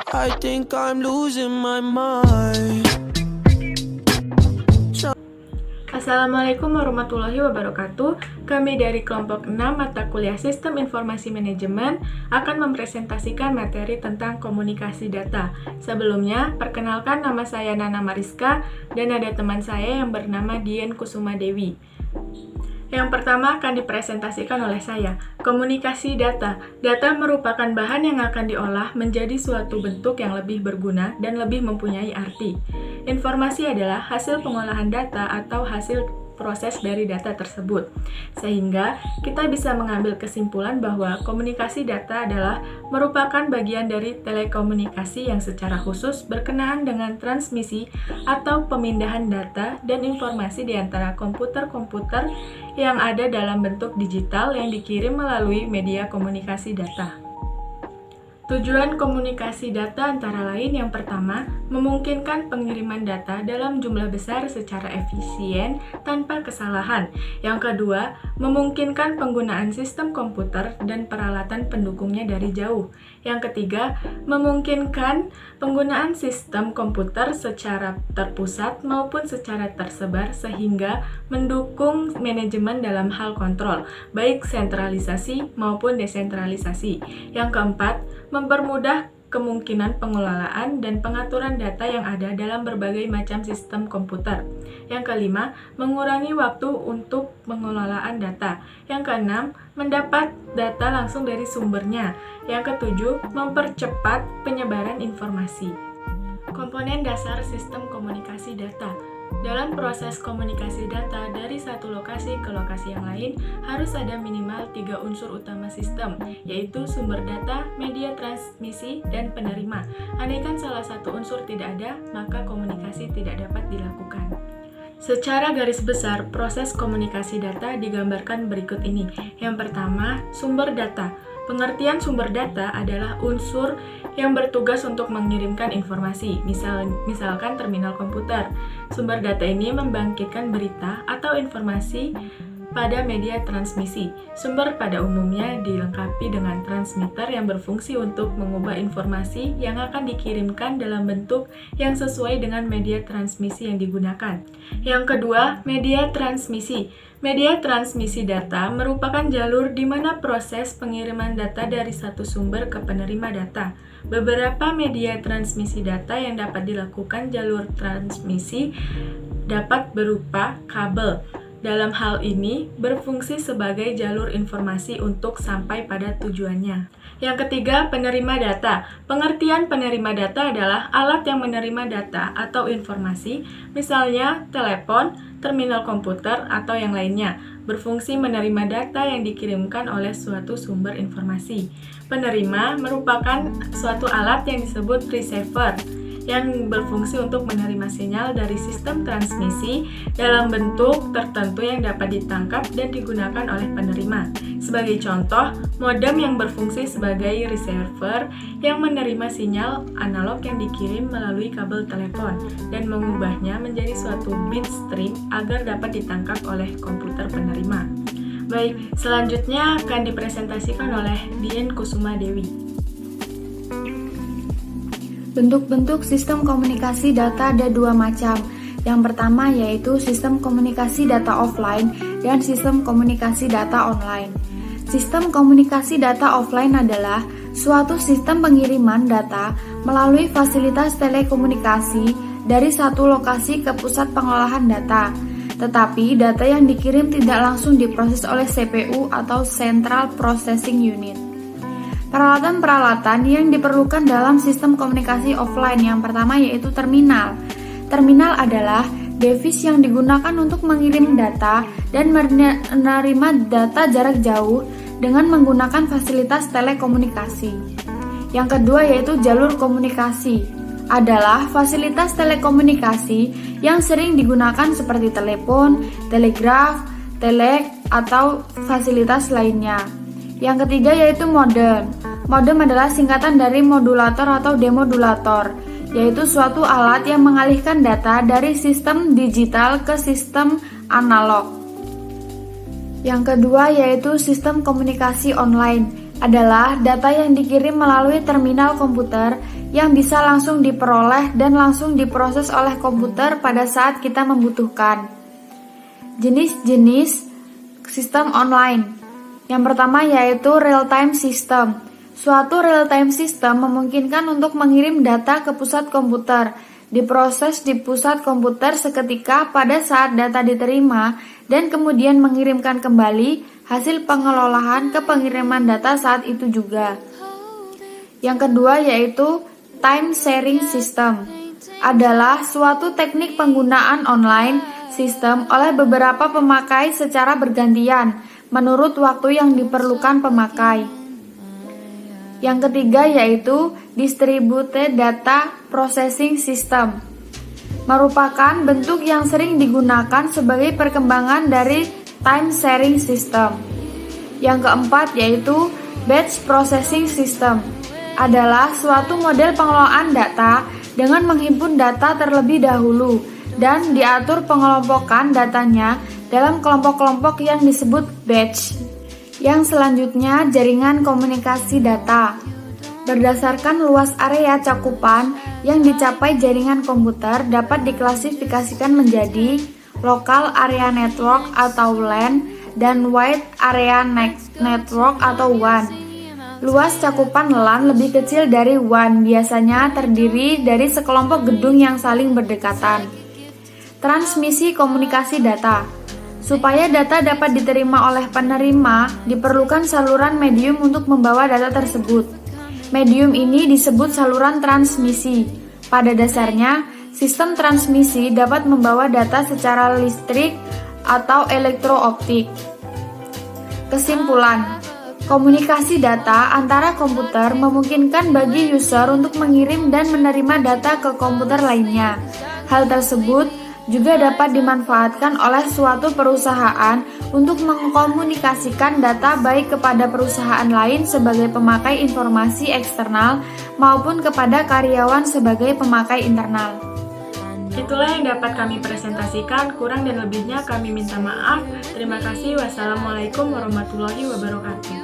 I think I'm losing my mind. Assalamualaikum warahmatullahi wabarakatuh. Kami dari kelompok 6 mata kuliah Sistem Informasi Manajemen akan mempresentasikan materi tentang komunikasi data. Sebelumnya, perkenalkan nama saya Nana Mariska dan ada teman saya yang bernama Dian Kusuma Dewi. Yang pertama akan dipresentasikan oleh saya, komunikasi data. Data merupakan bahan yang akan diolah menjadi suatu bentuk yang lebih berguna dan lebih mempunyai arti. Informasi adalah hasil pengolahan data atau hasil proses dari data tersebut. Sehingga kita bisa mengambil kesimpulan bahwa komunikasi data adalah merupakan bagian dari telekomunikasi yang secara khusus berkenaan dengan transmisi atau pemindahan data dan informasi di antara komputer-komputer yang ada dalam bentuk digital yang dikirim melalui media komunikasi data. Tujuan komunikasi data antara lain yang pertama, memungkinkan pengiriman data dalam jumlah besar secara efisien tanpa kesalahan. Yang kedua, memungkinkan penggunaan sistem komputer dan peralatan pendukungnya dari jauh. Yang ketiga, memungkinkan penggunaan sistem komputer secara terpusat maupun secara tersebar sehingga mendukung manajemen dalam hal kontrol, baik sentralisasi maupun desentralisasi. Yang keempat, mempermudah kemungkinan pengelolaan dan pengaturan data yang ada dalam berbagai macam sistem komputer. Yang kelima, mengurangi waktu untuk pengelolaan data. Yang keenam, mendapat data langsung dari sumbernya. Yang ketujuh, mempercepat penyebaran informasi. Komponen dasar sistem komunikasi data. Dalam proses komunikasi data dari satu lokasi ke lokasi yang lain, harus ada minimal 3 unsur utama sistem, yaitu sumber data, media transmisi, dan penerima. Andaikan salah satu unsur tidak ada, maka komunikasi tidak dapat dilakukan. Secara garis besar, proses komunikasi data digambarkan berikut ini. Yang pertama, sumber data. Pengertian sumber data adalah unsur yang bertugas untuk mengirimkan informasi, misalkan terminal komputer. Sumber data ini membangkitkan berita atau informasi pada media transmisi. Sumber pada umumnya dilengkapi dengan transmitter yang berfungsi untuk mengubah informasi yang akan dikirimkan dalam bentuk yang sesuai dengan media transmisi yang digunakan. Yang kedua, media transmisi. Media transmisi data merupakan jalur di mana proses pengiriman data dari satu sumber ke penerima data. Beberapa media transmisi data yang dapat dilakukan jalur transmisi dapat berupa kabel. Dalam hal ini, berfungsi sebagai jalur informasi untuk sampai pada tujuannya. Yang ketiga, penerima data. Pengertian penerima data adalah alat yang menerima data atau informasi, misalnya telepon, terminal komputer, atau yang lainnya, berfungsi menerima data yang dikirimkan oleh suatu sumber informasi. Penerima merupakan suatu alat yang disebut receiver, yang berfungsi untuk menerima sinyal dari sistem transmisi dalam bentuk tertentu yang dapat ditangkap dan digunakan oleh penerima. Sebagai contoh, modem yang berfungsi sebagai receiver yang menerima sinyal analog yang dikirim melalui kabel telepon dan mengubahnya menjadi suatu bit stream agar dapat ditangkap oleh komputer penerima. Baik, selanjutnya akan dipresentasikan oleh Dian Kusuma Dewi. Bentuk-bentuk sistem komunikasi data ada dua macam. Yang pertama yaitu sistem komunikasi data offline dan sistem komunikasi data online. Sistem komunikasi data offline adalah suatu sistem pengiriman data melalui fasilitas telekomunikasi dari satu lokasi ke pusat pengolahan data. Tetapi data yang dikirim tidak langsung diproses oleh CPU atau Central Processing Unit. Peralatan-peralatan yang diperlukan dalam sistem komunikasi offline yang pertama yaitu terminal. Terminal adalah device yang digunakan untuk mengirim data dan menerima data jarak jauh dengan menggunakan fasilitas telekomunikasi. Yang kedua yaitu jalur komunikasi. Adalah fasilitas telekomunikasi yang sering digunakan seperti telepon, telegraf, telek, atau fasilitas lainnya. Yang ketiga yaitu modem. Modem adalah singkatan dari modulator atau demodulator, yaitu suatu alat yang mengalihkan data dari sistem digital ke sistem analog. Yang kedua yaitu sistem komunikasi online, adalah data yang dikirim melalui terminal komputer yang bisa langsung diperoleh dan langsung diproses oleh komputer pada saat kita membutuhkan. Jenis-jenis sistem online. Yang pertama yaitu real-time system. Suatu real-time system memungkinkan untuk mengirim data ke pusat komputer, diproses di pusat komputer seketika pada saat data diterima, dan kemudian mengirimkan kembali hasil pengelolaan ke pengiriman data saat itu juga. Yang kedua yaitu time sharing system. Adalah suatu teknik penggunaan online sistem oleh beberapa pemakai secara bergantian menurut waktu yang diperlukan pemakai. Yang ketiga yaitu Distributed Data Processing System, merupakan bentuk yang sering digunakan sebagai perkembangan dari Time Sharing System. Yang keempat yaitu Batch Processing System, adalah suatu model pengelolaan data dengan menghimpun data terlebih dahulu dan diatur pengelompokan datanya dalam kelompok-kelompok yang disebut batch. Yang selanjutnya, jaringan komunikasi data. Berdasarkan luas area cakupan yang dicapai jaringan komputer dapat diklasifikasikan menjadi Local Area Network atau LAN dan Wide Area Network atau WAN. Luas cakupan LAN lebih kecil dari WAN, biasanya terdiri dari sekelompok gedung yang saling berdekatan. Transmisi komunikasi data. Supaya data dapat diterima oleh penerima, diperlukan saluran medium untuk membawa data tersebut. Medium ini disebut saluran transmisi. Pada dasarnya, sistem transmisi dapat membawa data secara listrik atau elektrooptik. Kesimpulan, komunikasi data antara komputer memungkinkan bagi user untuk mengirim dan menerima data ke komputer lainnya. Hal tersebut juga dapat dimanfaatkan oleh suatu perusahaan untuk mengkomunikasikan data baik kepada perusahaan lain sebagai pemakai informasi eksternal maupun kepada karyawan sebagai pemakai internal. Itulah yang dapat kami presentasikan, kurang dan lebihnya kami minta maaf. Terima kasih. Wassalamualaikum warahmatullahi wabarakatuh.